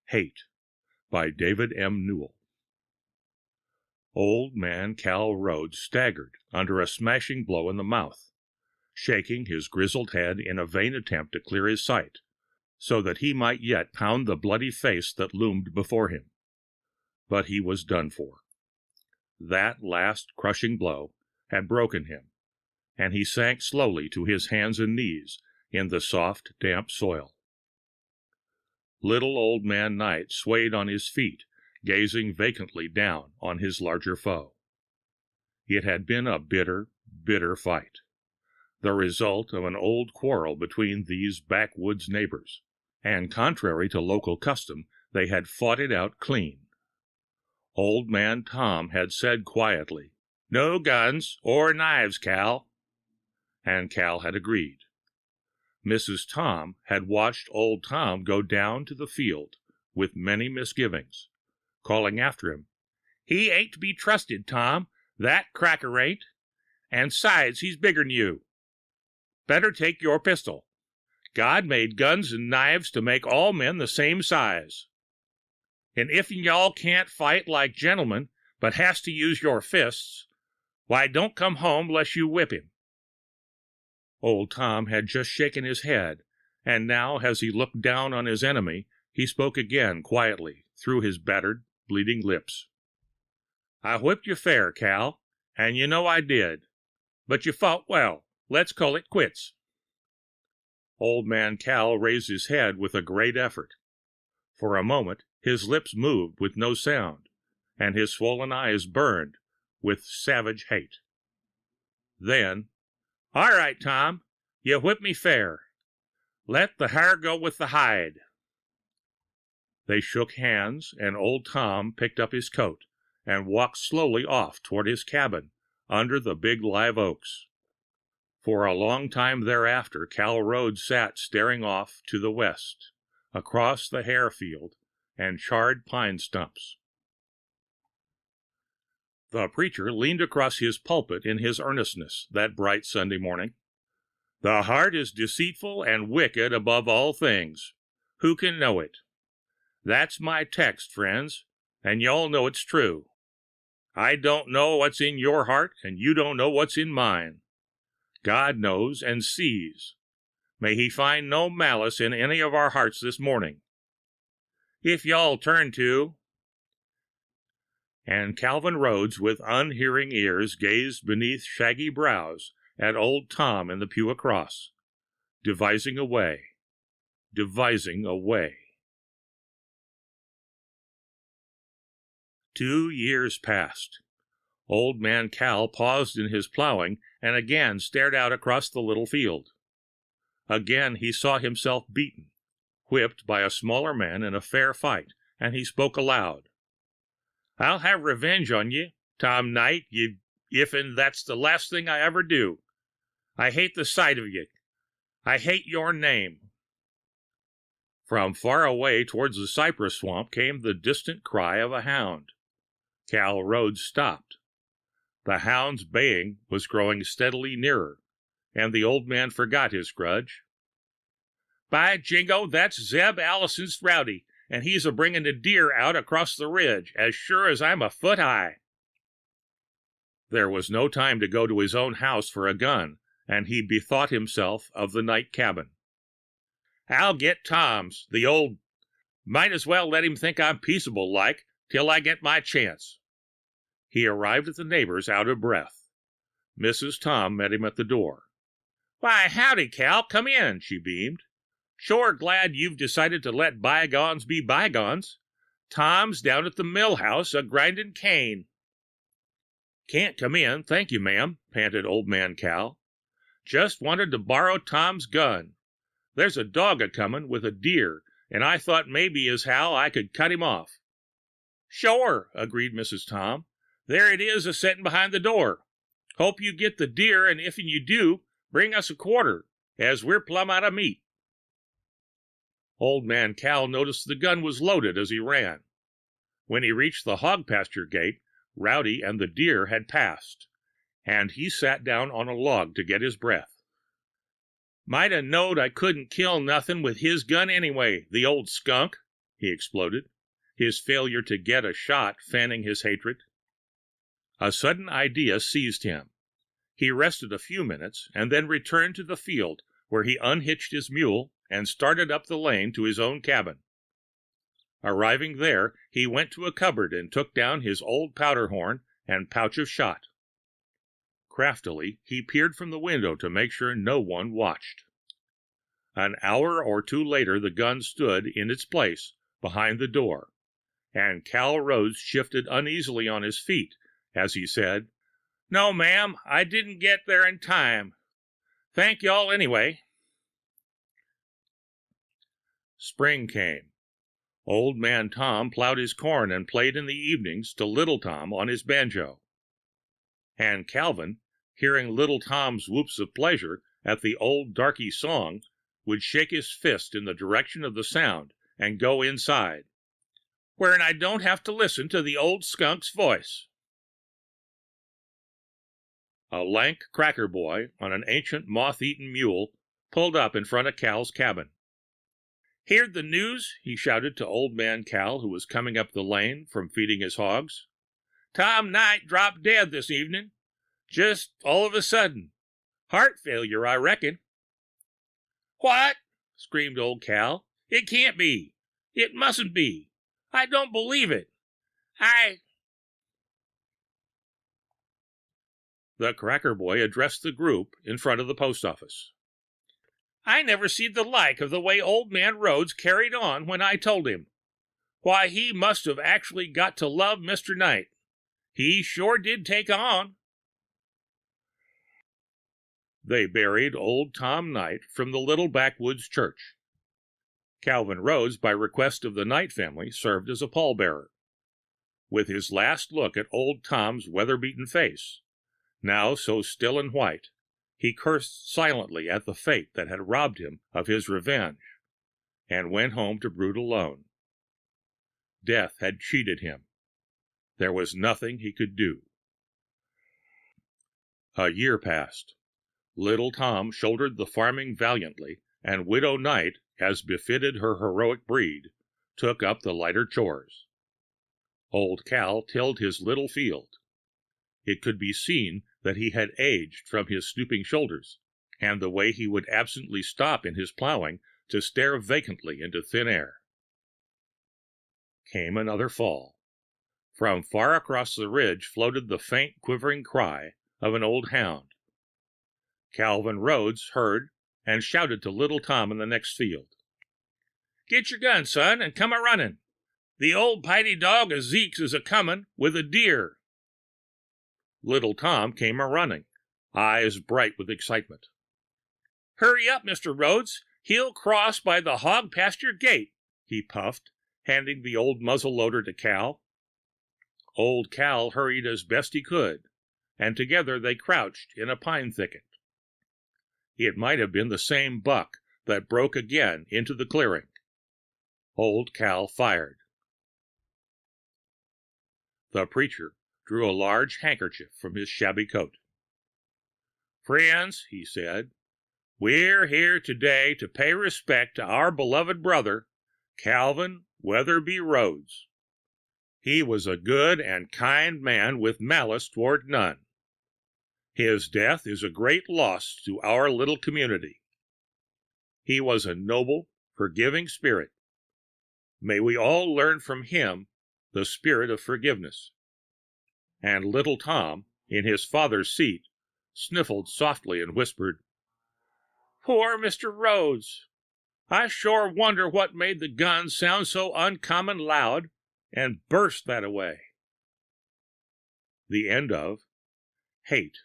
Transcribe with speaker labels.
Speaker 1: Hate by David M. Newell. Old Man Cal Rhodes staggered under a smashing blow in the mouth, shaking his grizzled head in a vain attempt to clear his sight, so that he might yet pound the bloody face that loomed before him. But he was done for. That last crushing blow had broken him, and he sank slowly to his hands and knees in the soft, damp soil. Little Old Man Night swayed on his feet, gazing vacantly down on his larger foe. It had been a bitter, bitter fight, the result of an old quarrel between these backwoods neighbors, and contrary to local custom, they had fought it out clean. Old Man Tom had said quietly, "No guns or knives, Cal," and Cal had agreed. Mrs. Tom had watched old Tom go down to the field with many misgivings, calling after him, "He ain't to be trusted, Tom, that cracker ain't, and 'sides he's bigger'n you. Better take your pistol. God made guns and knives to make all men the same size. And if y'all can't fight like gentlemen, but has to use your fists, why don't come home less you whip him." Old Tom had just shaken his head, and now, as he looked down on his enemy, he spoke again quietly through his battered, bleeding lips. "I whipped you fair, Cal, and you know I did. But you fought well. Let's call it quits." Old Man Cal raised his head with a great effort. For a moment his lips moved with no sound, and his swollen eyes burned with savage hate. Then, "All right, Tom, you whipped me fair. Let the hair go with the hide." They shook hands, and old Tom picked up his coat and walked slowly off toward his cabin under the big live oaks. For a long time thereafter Cal Rhodes sat staring off to the west, across the hair field and charred pine stumps. The preacher leaned across his pulpit in his earnestness that bright Sunday morning. "The heart is deceitful and wicked above all things. Who can know it? That's my text, friends, and y'all know it's true. I don't know what's in your heart, and you don't know what's in mine. God knows and sees. May He find no malice in any of our hearts this morning. If y'all turn to—" And Calvin Rhodes, with unhearing ears, gazed beneath shaggy brows at old Tom in the pew across, devising a way, devising a way. 2 years passed. Old Man Cal paused in his plowing and again stared out across the little field. Again he saw himself beaten, whipped by a smaller man in a fair fight, and he spoke aloud. "I'll have revenge on ye, Tom Night, if'n that's the last thing I ever do. I hate the sight of ye. I hate your name." From far away towards the cypress swamp came the distant cry of a hound. Cal Rhodes stopped. The hound's baying was growing steadily nearer, and the old man forgot his grudge. "By jingo, that's Zeb Allison's Rowdy, and he's a-bringing the deer out across the ridge, as sure as I'm a foot high." There was no time to go to his own house for a gun, and he bethought himself of the night cabin. "I'll get Tom's, the old— might as well let him think I'm peaceable like, till I get my chance." He arrived at the neighbors out of breath. Mrs. Tom met him at the door. "Why, howdy, Cal, come in," she beamed. "Sure glad you've decided to let bygones be bygones. Tom's down at the mill house a-grinding cane." "Can't come in, thank you, ma'am," panted Old Man Cal. "Just wanted to borrow Tom's gun. There's a dog a-coming with a deer, and I thought maybe as how I could cut him off." "Sure," agreed Mrs. Tom. "There it is a-setting behind the door. Hope you get the deer, and if'n you do, bring us a quarter, as we're plumb out of meat." Old Man Cal noticed the gun was loaded as he ran. When he reached the hog pasture gate, Rowdy and the deer had passed, and he sat down on a log to get his breath. "Might 'a' knowed I couldn't kill nothing with his gun anyway, the old skunk. he exploded, his failure to get a shot fanning his hatred. A sudden idea seized him. He rested a few minutes and then returned to the field, where he unhitched his mule and started up the lane to his own cabin. Arriving there, he went to a cupboard and took down his old powder horn and pouch of shot. Craftily, he peered from the window to make sure no one watched. An hour or two later, the gun stood in its place behind the door, and Cal Rhodes shifted uneasily on his feet as he said, "No, ma'am, I didn't get there in time. Thank y'all anyway." Spring came. Old Man Tom plowed his corn and played in the evenings to Little Tom on his banjo. And Calvin, hearing Little Tom's whoops of pleasure at the old darky song, would shake his fist in the direction of the sound and go inside, "where I don't have to listen to the old skunk's voice." A lank cracker boy on an ancient moth-eaten mule pulled up in front of Cal's cabin. "Heard the news?" he shouted to Old Man Cal, who was coming up the lane from feeding his hogs. "Tom Knight dropped dead this evening. Just all of a sudden. Heart failure, I reckon." "What?" screamed old Cal. "It can't be. It mustn't be. I don't believe it. The cracker boy addressed the group in front of the post office. "I never see the like of the way old man Rhodes carried on when I told him. Why, he must have actually got to love Mr. Knight. He sure did take on." They buried old Tom Knight from the little backwoods church. Calvin Rhodes, by request of the Knight family, served as a pallbearer. With his last look at old Tom's weather-beaten face, now so still and white, he cursed silently at the fate that had robbed him of his revenge, and went home to brood alone. Death had cheated him. There was nothing he could do. A year passed. Little Tom shouldered the farming valiantly, and Widow Knight, as befitted her heroic breed, took up the lighter chores. Old Cal tilled his little field. It could be seen that he had aged from his stooping shoulders, and the way he would absently stop in his plowing to stare vacantly into thin air. Came another fall. From far across the ridge floated the faint, quivering cry of an old hound. Calvin Rhodes heard and shouted to Little Tom in the next field. "Get your gun, son, and come a-running. The old pitey dog of Zeke's is a-coming with a deer." Little Tom came a-running, eyes bright with excitement. "Hurry up, Mr. Rhodes. He'll cross by the hog pasture gate," he puffed, handing the old muzzle-loader to Cal. Old Cal hurried as best he could, and together they crouched in a pine thicket. It might have been the same buck that broke again into the clearing. Old Cal fired. The preacher drew a large handkerchief from his shabby coat. "Friends," he said, "we're here today to pay respect to our beloved brother, Calvin Weatherby Rhodes. He was a good and kind man with malice toward none. His death is a great loss to our little community. He was a noble, forgiving spirit. May we all learn from him the spirit of forgiveness." And Little Tom, in his father's seat, sniffled softly and whispered, "Poor Mr. Rhodes. I sure wonder what made the gun sound so uncommon loud and burst that away." The end of Hate